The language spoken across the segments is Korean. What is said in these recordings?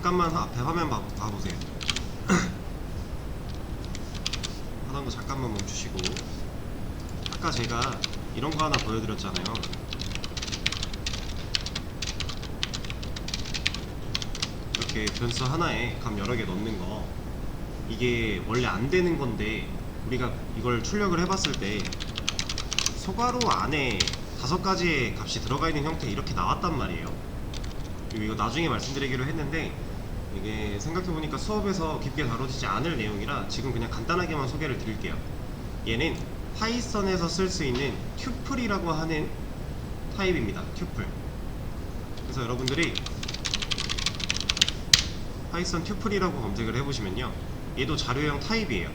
잠깐만 앞에 화면 봐보세요. 하던 거 잠깐만 멈추시고, 아까 제가 이런 거 하나 보여드렸잖아요. 이렇게 변수 하나에 값 여러 개 넣는 거, 이게 원래 안 되는 건데 우리가 이걸 출력을 해봤을 때 소괄호 안에 5가지의 값이 들어가 있는 형태 이렇게 나왔단 말이에요. 그리고 이거 나중에 말씀드리기로 했는데, 이게 생각해보니까 수업에서 깊게 다뤄지지 않을 내용이라 지금 그냥 간단하게만 소개를 드릴게요. 얘는 파이썬에서 쓸 수 있는 튜플이라고 하는 타입입니다. 튜플. 그래서 여러분들이 파이썬 튜플이라고 검색을 해보시면요, 얘도 자료형 타입이에요.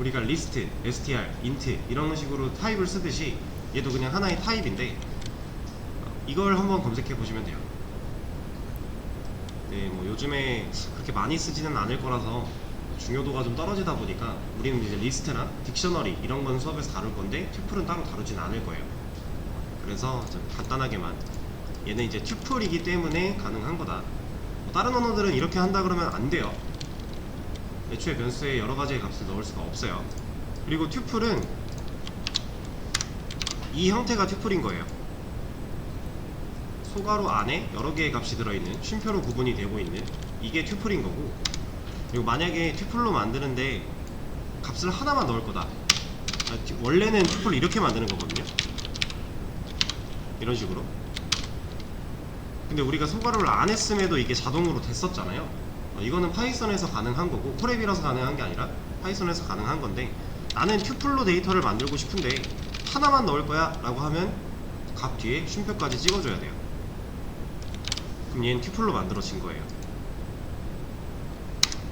우리가 리스트, str, int 이런 식으로 타입을 쓰듯이 얘도 그냥 하나의 타입인데, 이걸 한번 검색해 보시면 돼요. 네, 뭐 요즘에 그렇게 많이 쓰지는 않을 거라서 중요도가 좀 떨어지다 보니까 우리는 이제 리스트나 딕셔너리 이런 건 수업에서 다룰 건데 튜플은 따로 다루진 않을 거예요. 그래서 좀 간단하게만, 얘는 이제 튜플이기 때문에 가능한 거다. 다른 언어들은 이렇게 한다 그러면 안 돼요. 애초에 변수에 여러 가지의 값을 넣을 수가 없어요. 그리고 튜플은 이 형태가 튜플인 거예요. 소괄호 안에 여러 개의 값이 들어있는, 쉼표로 구분이 되고 있는, 이게 튜플인 거고, 그리고 만약에 튜플로 만드는데 값을 하나만 넣을 거다, 원래는 튜플을 이렇게 만드는 거거든요. 이런 식으로. 근데 우리가 소괄호를 안 했음에도 이게 자동으로 됐었잖아요. 이거는 파이썬에서 가능한 거고, 콜앱이라서 가능한 게 아니라 파이썬에서 가능한 건데, 나는 튜플로 데이터를 만들고 싶은데 하나만 넣을 거야 라고 하면 값 뒤에 쉼표까지 찍어줘야 돼요. 그럼 얘는 튜플로 만들어진 거예요.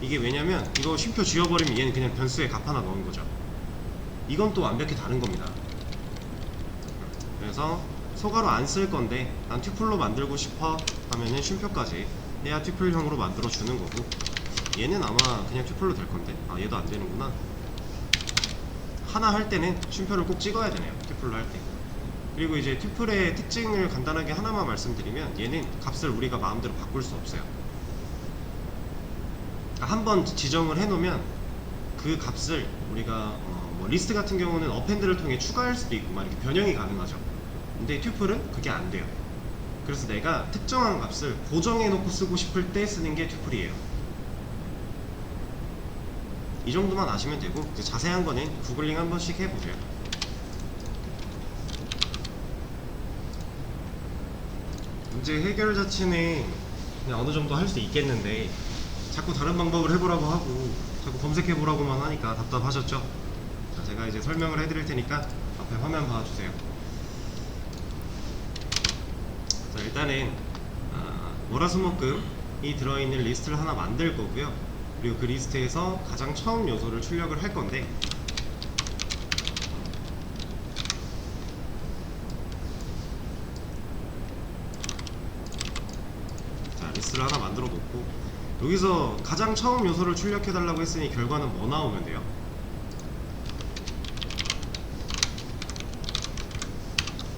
이게 왜냐면 이거 쉼표 지워버리면 얘는 그냥 변수에 값 하나 넣은 거죠. 이건 또 완벽히 다른 겁니다. 그래서 소괄호 안 쓸 건데 난 튜플로 만들고 싶어 하면은 쉼표까지 해야 튜플형으로 만들어 주는 거고, 얘는 아마 그냥 튜플로 될 건데, 얘도 안 되는구나. 하나 할 때는 쉼표를 꼭 찍어야 되네요, 튜플로 할 때. 그리고 이제 튜플의 특징을 간단하게 하나만 말씀드리면, 얘는 값을 우리가 마음대로 바꿀 수 없어요. 한번 지정을 해놓으면 그 값을 우리가 뭐 리스트 같은 경우는 어펜드를 통해 추가할 수도 있고 막 이렇게 변형이 가능하죠. 근데 튜플은 그게 안 돼요. 그래서 내가 특정한 값을 고정해 놓고 쓰고 싶을 때 쓰는 게 튜플이에요. 이 정도만 아시면 되고, 이제 자세한 거는 구글링 한 번씩 해보세요. 문제 해결 자체는 그냥 어느 정도 할 수 있겠는데, 자꾸 다른 방법을 해보라고 하고 자꾸 검색해보라고만 하니까 답답하셨죠? 자, 제가 이제 설명을 해드릴 테니까 앞에 화면 봐주세요. 자, 일단은 월화수목금이 들어있는 리스트를 하나 만들 거고요. 그리고 그 리스트에서 가장 처음 요소를 출력을 할 건데, 자, 리스트를 하나 만들어 놓고 여기서 가장 처음 요소를 출력해 달라고 했으니 결과는 뭐 나오면 돼요?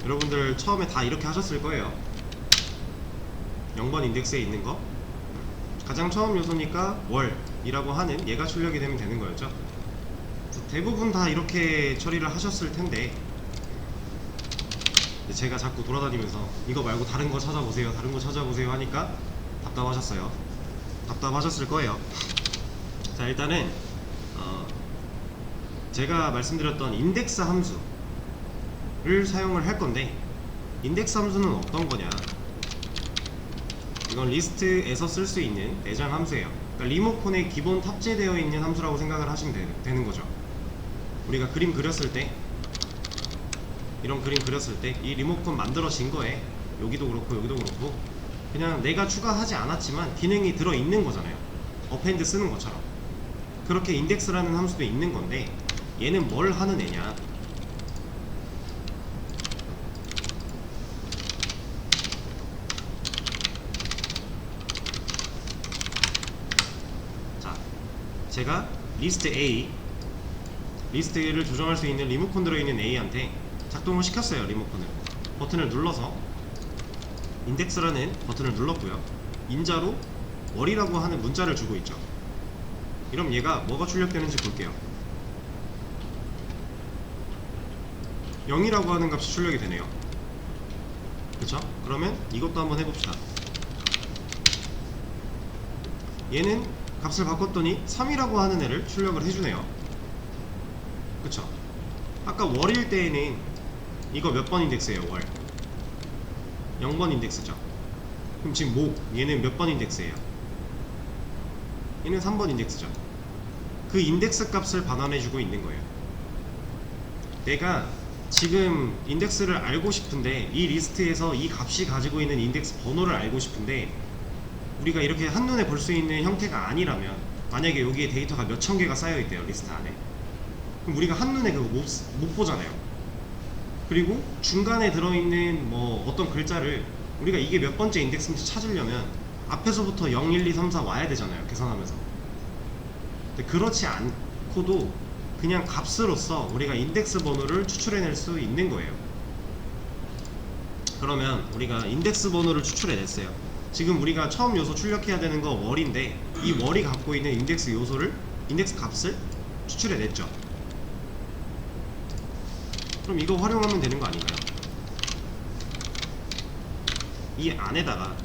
여러분들 처음에 다 이렇게 하셨을 거예요. 0번 인덱스에 있는 거 가장 처음 요소니까 월이라고 하는 얘가 출력이 되면 되는 거였죠. 대부분 다 이렇게 처리를 하셨을 텐데, 제가 자꾸 돌아다니면서 이거 말고 다른 거 찾아보세요, 다른 거 찾아보세요 하니까 답답하셨어요. 답답하셨을 거예요. 자, 일단은 제가 말씀드렸던 인덱스 함수를 사용을 할 건데, 인덱스 함수는 어떤 거냐, 이건 리스트에서 쓸 수 있는 내장 함수예요. 그러니까 리모컨에 기본 탑재되어 있는 함수라고 생각을 하시면 되는 거죠. 우리가 그림 그렸을 때, 이런 그림 그렸을 때 이 리모컨 만들어진 거에 여기도 그렇고 여기도 그렇고 그냥 내가 추가하지 않았지만 기능이 들어있는 거잖아요. 어펜드 쓰는 것처럼. 그렇게 인덱스라는 함수도 있는 건데, 얘는 뭘 하는 애냐, 자, 제가 리스트를 조정할 수 있는 리모컨 들어있는 A한테 작동을 시켰어요. 리모컨을 버튼을 눌러서 인덱스라는 버튼을 눌렀고요. 인자로 월이라고 하는 문자를 주고 있죠. 그럼 얘가 뭐가 출력되는지 볼게요. 0이라고 하는 값이 출력이 되네요. 그쵸? 그러면 이것도 한번 해봅시다. 얘는 값을 바꿨더니 3이라고 하는 애를 출력을 해주네요. 그쵸? 아까 월일 때에는 이거 몇 번 인덱스예요? 월 0번 인덱스죠. 그럼 지금 목 얘는 몇 번 인덱스예요? 얘는 3번 인덱스죠. 그 인덱스 값을 반환해주고 있는 거예요. 내가 지금 인덱스를 알고 싶은데 이 리스트에서 이 값이 가지고 있는 인덱스 번호를 알고 싶은데 우리가 이렇게 한눈에 볼 수 있는 형태가 아니라면, 만약에 여기에 데이터가 몇천 개가 쌓여있대요, 리스트 안에. 그럼 우리가 한눈에 그거 못 보잖아요. 그리고 중간에 들어있는 뭐 어떤 글자를 우리가 이게 몇 번째 인덱스인지 찾으려면 앞에서부터 0, 1, 2, 3, 4 와야 되잖아요, 계산하면서. 근데 그렇지 않고도 그냥 값으로서 우리가 인덱스 번호를 추출해낼 수 있는 거예요. 그러면 우리가 인덱스 번호를 추출해냈어요. 지금 우리가 처음 요소 출력해야 되는 거 월인데, 이 월이 갖고 있는 인덱스 요소를, 인덱스 값을 추출해냈죠. 그럼 이거 활용하면 되는 거 아닌가요? 이 안에다가,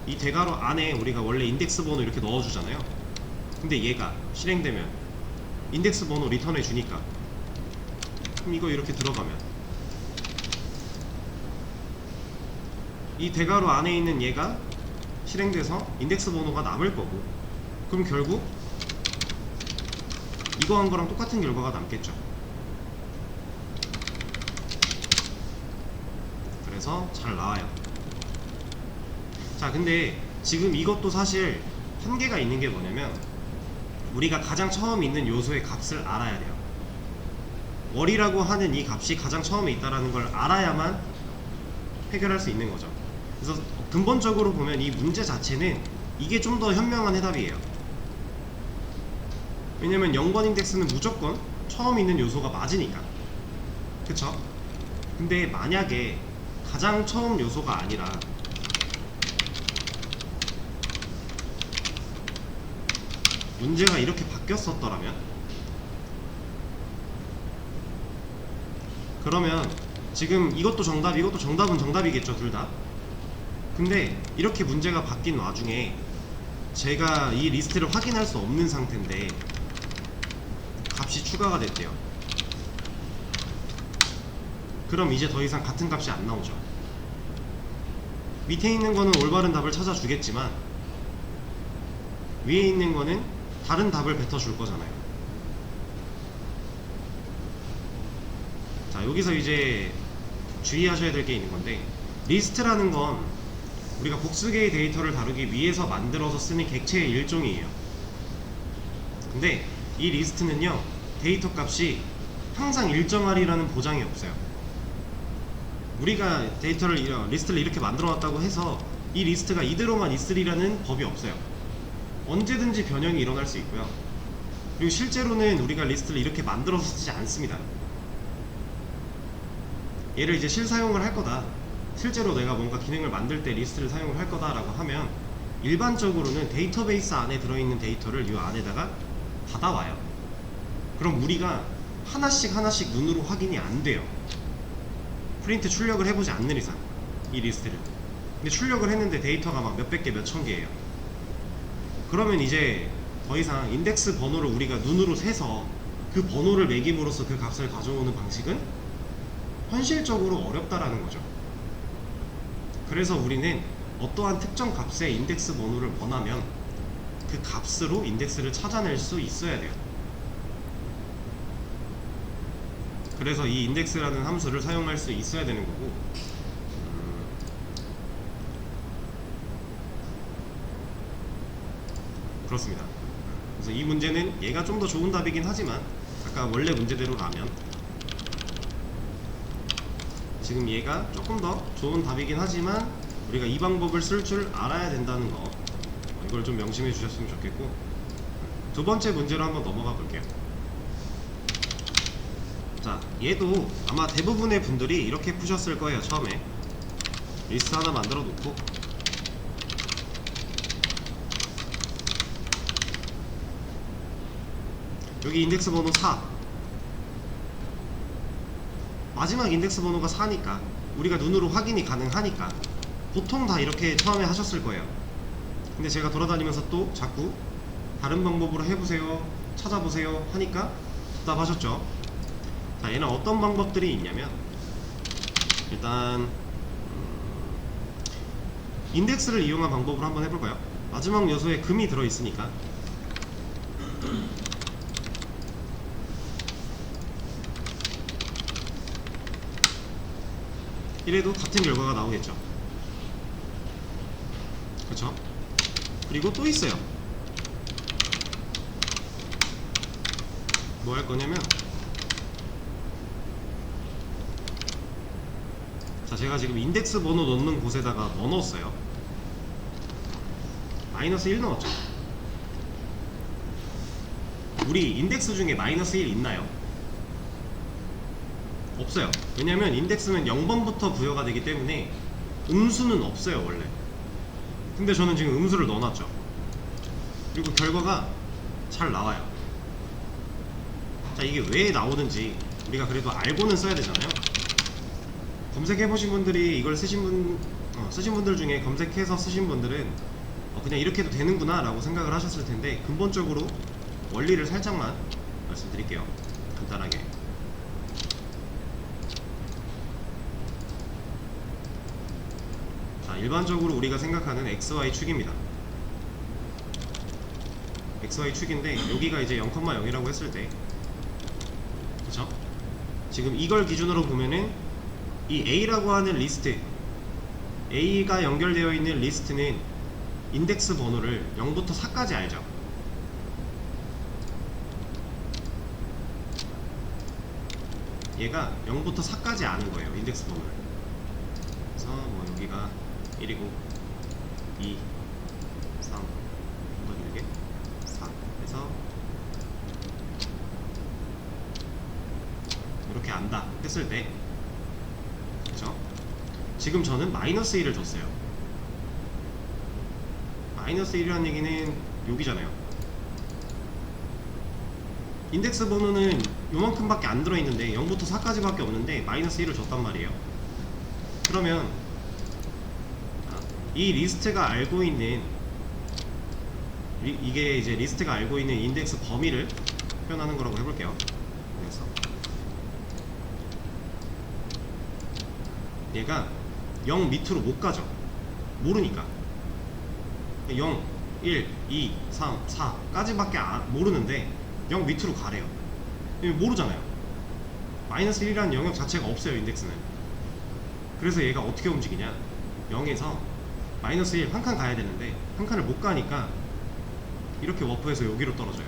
이 대괄호 안에 우리가 원래 인덱스 번호 이렇게 넣어주잖아요. 근데 얘가 실행되면 인덱스 번호 리턴해 주니까, 그럼 이거 이렇게 들어가면 이 대괄호 안에 있는 얘가 실행돼서 인덱스 번호가 남을 거고, 그럼 결국 이거 한 거랑 똑같은 결과가 남겠죠. 그래서 잘 나와요. 자, 근데 지금 이것도 사실 한계가 있는 게 뭐냐면, 우리가 가장 처음 있는 요소의 값을 알아야 돼요. 월이라고 하는 이 값이 가장 처음에 있다는 걸 알아야만 해결할 수 있는 거죠. 그래서 근본적으로 보면 이 문제 자체는 이게 좀 더 현명한 해답이에요. 왜냐면 0번 인덱스는 무조건 처음 있는 요소가 맞으니까. 그쵸? 근데 만약에 가장 처음 요소가 아니라 문제가 이렇게 바뀌었었더라면, 그러면 지금 이것도 정답, 이것도 정답은 정답이겠죠, 둘 다. 근데 이렇게 문제가 바뀐 와중에 제가 이 리스트를 확인할 수 없는 상태인데 값이 추가가 됐대요. 그럼 이제 더 이상 같은 값이 안 나오죠. 밑에 있는 거는 올바른 답을 찾아주겠지만 위에 있는 거는 다른 답을 뱉어줄 거잖아요. 자, 여기서 이제 주의하셔야 될 게 있는 건데, 리스트라는 건 우리가 복수개의 데이터를 다루기 위해서 만들어서 쓰는 객체의 일종이에요. 근데 이 리스트는요, 데이터 값이 항상 일정하리라는 보장이 없어요. 우리가 리스트를 이렇게 만들어 놨다고 해서 이 리스트가 이대로만 있으리라는 법이 없어요. 언제든지 변형이 일어날 수 있고요. 그리고 실제로는 우리가 리스트를 이렇게 만들어서 쓰지 않습니다. 얘를 이제 실사용을 할 거다, 실제로 내가 뭔가 기능을 만들 때 리스트를 사용을 할 거다 라고 하면, 일반적으로는 데이터베이스 안에 들어있는 데이터를 이 안에다가 받아와요. 그럼 우리가 하나씩 하나씩 눈으로 확인이 안 돼요. 프린트 출력을 해보지 않는 이상, 이 리스트를. 근데 출력을 했는데 데이터가 막 몇백 개, 몇천 개예요. 그러면 이제 더 이상 인덱스 번호를 우리가 눈으로 세서 그 번호를 매김으로써 그 값을 가져오는 방식은 현실적으로 어렵다라는 거죠. 그래서 우리는 어떠한 특정 값의 인덱스 번호를 원하면 그 값으로 인덱스를 찾아낼 수 있어야 돼요. 그래서 이 인덱스라는 함수를 사용할 수 있어야 되는 거고, 그렇습니다. 그래서 이 문제는 얘가 좀 더 좋은 답이긴 하지만, 아까 원래 문제대로라면 지금 얘가 조금 더 좋은 답이긴 하지만 우리가 이 방법을 쓸 줄 알아야 된다는 거, 이걸 좀 명심해 주셨으면 좋겠고, 두 번째 문제로 한번 넘어가 볼게요. 자, 얘도 아마 대부분의 분들이 이렇게 푸셨을 거예요. 처음에 리스트 하나 만들어 놓고 여기 인덱스 번호 4, 마지막 인덱스 번호가 4니까 우리가 눈으로 확인이 가능하니까 보통 다 이렇게 처음에 하셨을 거예요. 근데 제가 돌아다니면서 또 자꾸 다른 방법으로 해보세요, 찾아보세요 하니까 답답하셨죠. 자, 얘는 어떤 방법들이 있냐면, 일단 인덱스를 이용한 방법으로 한번 해볼까요? 마지막 요소에 금이 들어있으니까 이래도 같은 결과가 나오겠죠. 그쵸? 그리고 또 있어요. 뭐 할 거냐면, 자, 제가 지금 인덱스 번호 넣는 곳에다가 뭐 넣었어요? 마이너스 1 넣었죠. 우리 인덱스 중에 마이너스 1 있나요? 없어요. 왜냐면 인덱스는 0번부터 부여가 되기 때문에 음수는 없어요 원래. 근데 저는 지금 음수를 넣어놨죠. 그리고 결과가 잘 나와요. 자, 이게 왜 나오는지 우리가 그래도 알고는 써야 되잖아요. 검색해보신 분들이 이걸 쓰신 분들 중에 검색해서 쓰신 분들은 그냥 이렇게 해도 되는구나 라고 생각을 하셨을 텐데, 근본적으로 원리를 살짝만 말씀드릴게요. 간단하게. 자, 일반적으로 우리가 생각하는 XY 축입니다. XY 축인데 여기가 이제 0,0이라고 했을 때, 그쵸? 지금 이걸 기준으로 보면은 이 A라고 하는 리스트, A가 연결되어 있는 리스트는 인덱스 번호를 0부터 4까지 알죠. 얘가 0부터 4까지 아는 거예요, 인덱스 번호를. 그래서 뭐 여기가 1이고 2, 3, 더 길게 4 해서 이렇게 안다 했을 때, 그쵸? 지금 저는 마이너스 1을 줬어요. 마이너스 1이라는 얘기는 여기잖아요. 인덱스 번호는 요만큼 밖에 안 들어있는데 0부터 4까지 밖에 없는데 마이너스 1을 줬단 말이에요. 그러면 이 리스트가 알고 있는 이게 이제 리스트가 알고 있는 인덱스 범위를 표현하는 거라고 해볼게요. 그래서 얘가 0 밑으로 못 가죠. 모르니까. 0, 1, 2, 3, 4까지 밖에 모르는데 0 밑으로 가래요. 모르잖아요. 마이너스 1이라는 영역 자체가 없어요, 인덱스는. 그래서 얘가 어떻게 움직이냐, 0에서 마이너스 1 한 칸 가야 되는데 한 칸을 못 가니까 이렇게 워프해서 여기로 떨어져요.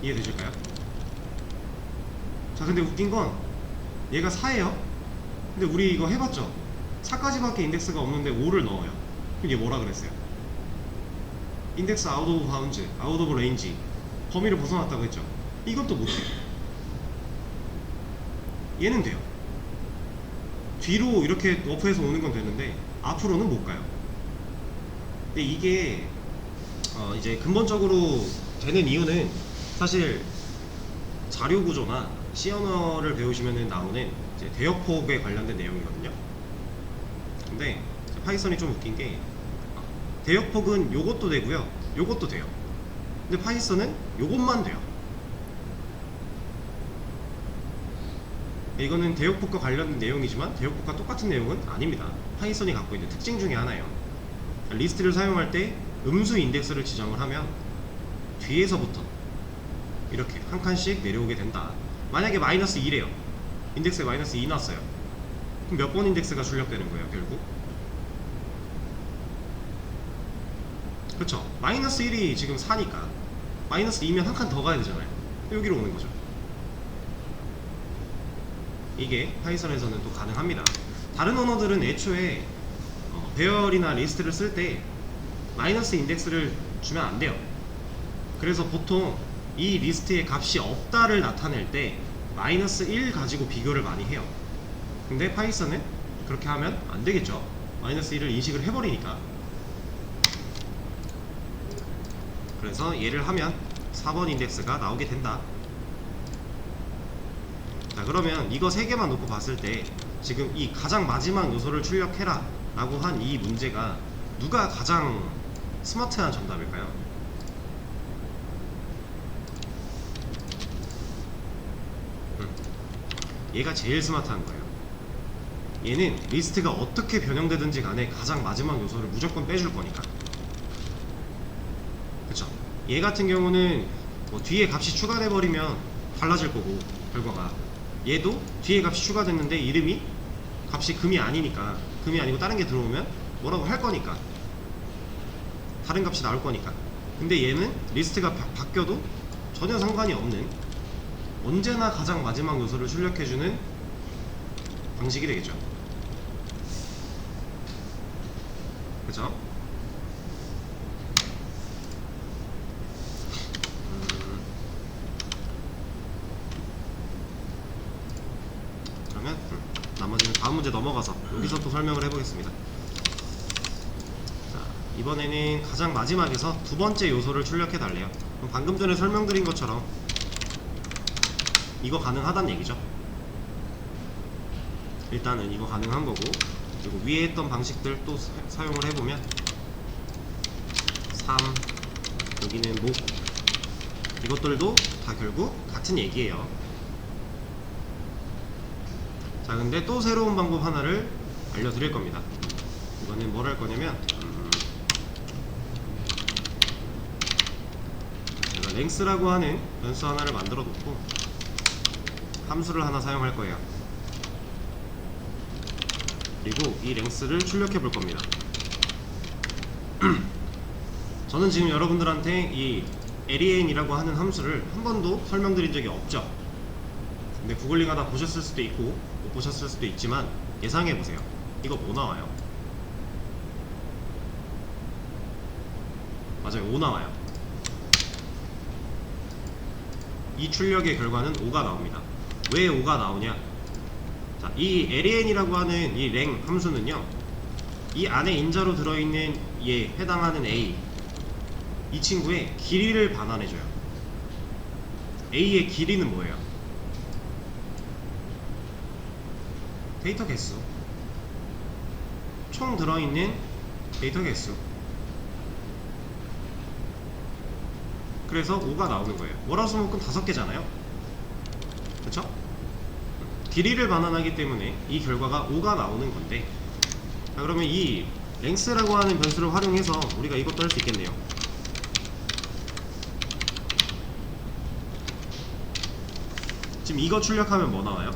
이해되실까요? 자, 근데 웃긴 건 얘가 4예요. 근데 우리 이거 해봤죠? 4까지 밖에 인덱스가 없는데 5를 넣어요. 그럼 얘 뭐라 그랬어요? 인덱스 아웃 오브 바운즈, 아웃 오브 레인지, 범위를 벗어났다고 했죠. 이것도 못해요. 얘는 돼요. 뒤로 이렇게 워프해서 오는 건 되는데 앞으로는 못 가요. 근데 이게 이제 근본적으로 되는 이유는 사실 자료 구조나 C 언어를 배우시면 나오는 이제 대역폭에 관련된 내용이거든요. 근데 파이썬이 좀 웃긴 게, 대역폭은 요것도 되고요, 요것도 돼요. 근데 파이썬은 요것만 돼요. 이거는 대역폭과 관련된 내용이지만 대역폭과 똑같은 내용은 아닙니다. 파이썬이 갖고 있는 특징 중에 하나예요. 리스트를 사용할 때 음수 인덱스를 지정을 하면 뒤에서부터 이렇게 한 칸씩 내려오게 된다. 만약에 마이너스 2래요. 인덱스에 마이너스 2 났어요. 그럼 몇 번 인덱스가 출력되는 거예요, 결국? 그렇죠. 마이너스 1이 지금 4니까 마이너스 2면 한 칸 더 가야 되잖아요. 여기로 오는 거죠. 이게 파이썬에서는 또 가능합니다. 다른 언어들은 애초에 배열이나 리스트를 쓸 때 마이너스 인덱스를 주면 안 돼요. 그래서 보통 이 리스트에 값이 없다를 나타낼 때 마이너스 1 가지고 비교를 많이 해요. 근데 파이썬은 그렇게 하면 안 되겠죠. 마이너스 1을 인식을 해버리니까. 그래서 얘를 하면 4번 인덱스가 나오게 된다. 자, 그러면 이거 3개만 놓고 봤을 때 지금 이 가장 마지막 요소를 출력해라 라고 한 이 문제가 누가 가장 스마트한 정답일까요? 얘가 제일 스마트한 거예요. 얘는 리스트가 어떻게 변형되든지 간에 가장 마지막 요소를 무조건 빼줄 거니까. 그쵸? 얘 같은 경우는 뭐 뒤에 값이 추가돼 버리면 달라질 거고, 결과가 얘도 뒤에 값이 추가됐는데 이름이 값이 금이 아니니까, 금이 아니고 다른 게 들어오면 뭐라고 할 거니까, 다른 값이 나올 거니까. 근데 얘는 리스트가 바뀌어도 전혀 상관이 없는, 언제나 가장 마지막 요소를 출력해주는 방식이 되겠죠. 그죠? 그러면 나머지는 다음 문제 넘어가서 여기서 또 설명을 해보겠습니다. 자, 이번에는 가장 마지막에서 두 번째 요소를 출력해 달래요. 그럼 방금 전에 설명드린 것처럼 이거 가능하다는 얘기죠. 일단은 이거 가능한 거고, 그리고 위에 했던 방식들 또 사용을 해보면 3, 여기는 목, 이것들도 다 결국 같은 얘기예요. 자, 근데 또 새로운 방법 하나를 알려드릴 겁니다. 이거는 뭘 할 거냐면 제가 랭스라고 하는 변수 하나를 만들어 놓고 함수를 하나 사용할 거예요. 그리고 이 랭스를 출력해 볼 겁니다. 저는 지금 여러분들한테 이 LEN이라고 하는 함수를 한 번도 설명드린 적이 없죠. 근데 구글링 하다 보셨을 수도 있고 못 보셨을 수도 있지만 예상해 보세요. 이거 뭐 나와요? 맞아요, 5 나와요. 이 출력의 결과는 5가 나옵니다. 왜 5가 나오냐? 자, 이 LEN이라고 하는 이 랭 함수는요, 이 안에 인자로 들어있는 얘 해당하는 A, 이 친구의 길이를 반환해줘요. A의 길이는 뭐예요? 데이터 개수, 총 들어있는 데이터 개수. 그래서 5가 나오는 거예요. 월화수목금 5개잖아요. 그쵸? 길이를 반환하기 때문에 이 결과가 5가 나오는 건데, 자, 그러면 이 랭스라고 하는 변수를 활용해서 우리가 이것도 할 수 있겠네요. 지금 이거 출력하면 뭐 나와요?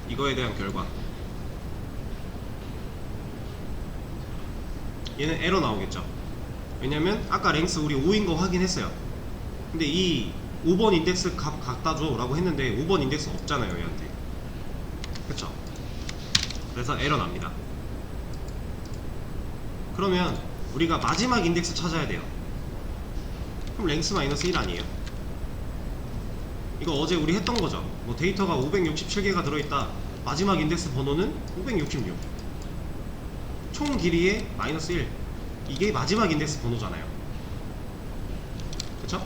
이거에 대한 결과, 얘는 에러 나오겠죠. 왜냐면 아까 랭스 우리 5인 거 확인했어요. 근데 이 5번 인덱스 값 갖다 줘 라고 했는데 5번 인덱스 없잖아요, 얘한테. 그쵸? 그래서 에러 납니다. 그러면 우리가 마지막 인덱스 찾아야 돼요. 그럼 랭스 마이너스 1 아니에요? 이거 어제 우리 했던 거죠. 뭐 데이터가 567개가 들어있다, 마지막 인덱스 번호는 566, 총 길이의 마이너스 1, 이게 마지막 인덱스 번호잖아요. 그쵸?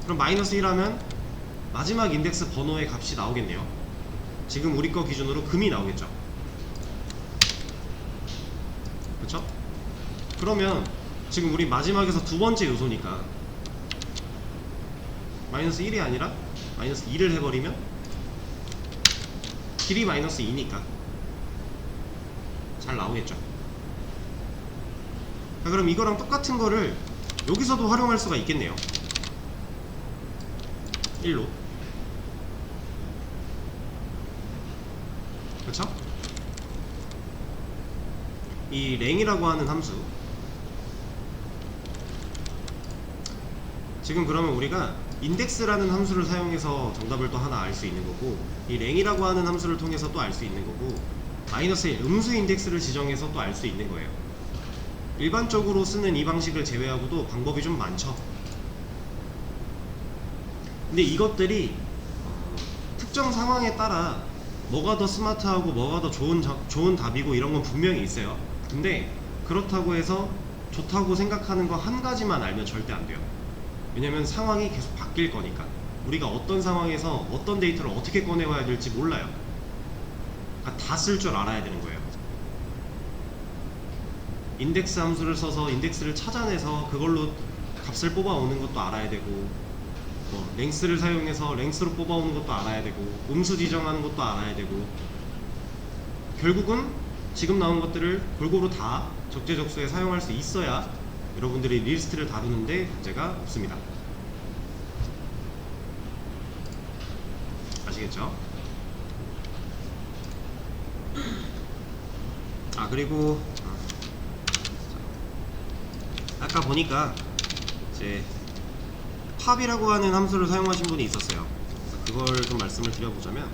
그럼 마이너스 1 하면 마지막 인덱스 번호의 값이 나오겠네요. 지금 우리 거 기준으로 금이 나오겠죠. 그쵸? 그러면 지금 우리 마지막에서 두 번째 요소니까 마이너스 1이 아니라 마이너스 2를 해버리면 길이 마이너스 2니까 잘 나오겠죠. 자, 그럼 이거랑 똑같은 거를 여기서도 활용할 수가 있겠네요. 1로. 그쵸? 이 랭이라고 하는 함수, 지금 그러면 우리가 인덱스라는 함수를 사용해서 정답을 또 하나 알 수 있는 거고, 이 랭이라고 하는 함수를 통해서 또 알 수 있는 거고, 마이너스 1 음수 인덱스를 지정해서 또 알 수 있는 거예요. 일반적으로 쓰는 이 방식을 제외하고도 방법이 좀 많죠. 근데 이것들이 특정 상황에 따라 뭐가 더 스마트하고 뭐가 더 좋은 답이고 이런 건 분명히 있어요. 근데 그렇다고 해서 좋다고 생각하는 거 한 가지만 알면 절대 안 돼요. 왜냐면 상황이 계속 바뀔 거니까. 우리가 어떤 상황에서 어떤 데이터를 어떻게 꺼내와야 될지 몰라요. 그러니까 다 쓸 줄 알아야 되는 거예요. 인덱스 함수를 써서 인덱스를 찾아내서 그걸로 값을 뽑아오는 것도 알아야 되고, 뭐 랭스를 사용해서 랭스로 뽑아오는 것도 알아야 되고, 음수 지정하는 것도 알아야 되고, 결국은 지금 나온 것들을 골고루 다 적재적소에 사용할 수 있어야 여러분들이 리스트를 다루는데 문제가 없습니다. 아시겠죠? 그리고 아까 보니까 이제 팝이라고 하는 함수를 사용하신 분이 있었어요. 그걸 좀 말씀을 드려보자면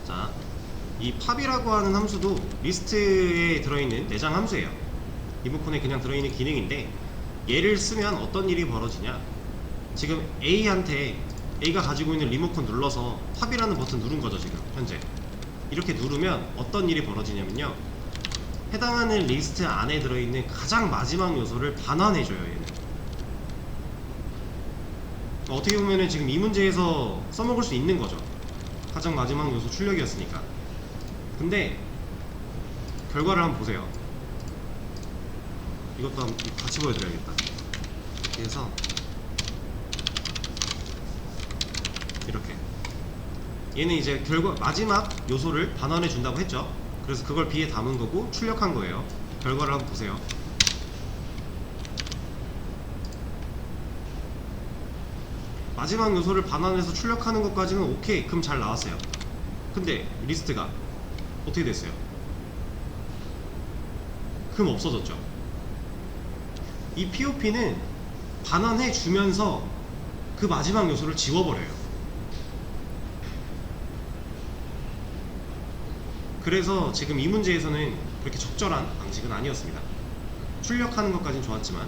자, 이 팝이라고 하는 함수도 리스트에 들어있는 내장 함수예요. 리모컨에 그냥 들어있는 기능인데, 얘를 쓰면 어떤 일이 벌어지냐, 지금 A가 가지고 있는 리모컨 눌러서 팝이라는 버튼 누른 거죠. 지금 현재 이렇게 누르면 어떤 일이 벌어지냐면요, 해당하는 리스트 안에 들어있는 가장 마지막 요소를 반환해줘요. 얘는 어떻게 보면은 지금 이 문제에서 써먹을 수 있는 거죠. 가장 마지막 요소 출력이었으니까. 근데 결과를 한번 보세요. 이것도 한번 같이 보여드려야겠다. 그래서 이렇게 얘는 이제 마지막 요소를 반환해 준다고 했죠. 그래서 그걸 B에 담은 거고 출력한 거예요. 결과를 한번 보세요. 마지막 요소를 반환해서 출력하는 것까지는 오케이, 그럼 잘 나왔어요. 근데 리스트가 어떻게 됐어요? 금 없어졌죠. 이 POP는 반환해 주면서 그 마지막 요소를 지워버려요. 그래서 지금 이 문제에서는 그렇게 적절한 방식은 아니었습니다. 출력하는 것까지는 좋았지만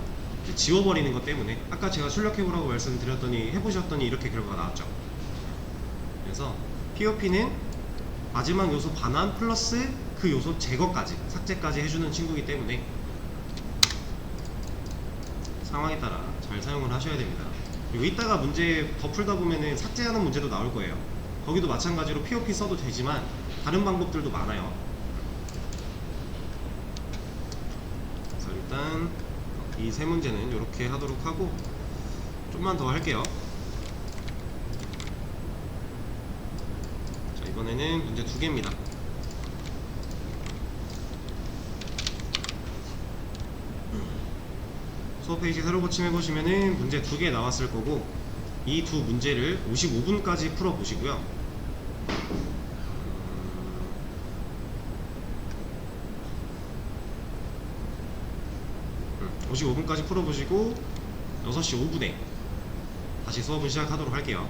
지워버리는 것 때문에, 아까 제가 출력해보라고 말씀드렸더니 해보셨더니 이렇게 결과가 나왔죠. 그래서 POP는 마지막 요소 반환 플러스 그 요소 제거까지, 삭제까지 해주는 친구이기 때문에 상황에 따라 잘 사용을 하셔야 됩니다. 그리고 이따가 문제 더 풀다 보면은 삭제하는 문제도 나올 거예요. 거기도 마찬가지로 POP 써도 되지만 다른 방법들도 많아요. 그래서 일단 이 세 문제는 이렇게 하도록 하고 좀만 더 할게요. 자, 이번에는 문제 2개입니다. 수업 페이지 새로 고침해 보시면은 문제 2개 나왔을 거고, 이 두 문제를 55분까지 풀어 보시고요. 55분까지 풀어보시고 6시 5분에 다시 수업을 시작하도록 할게요.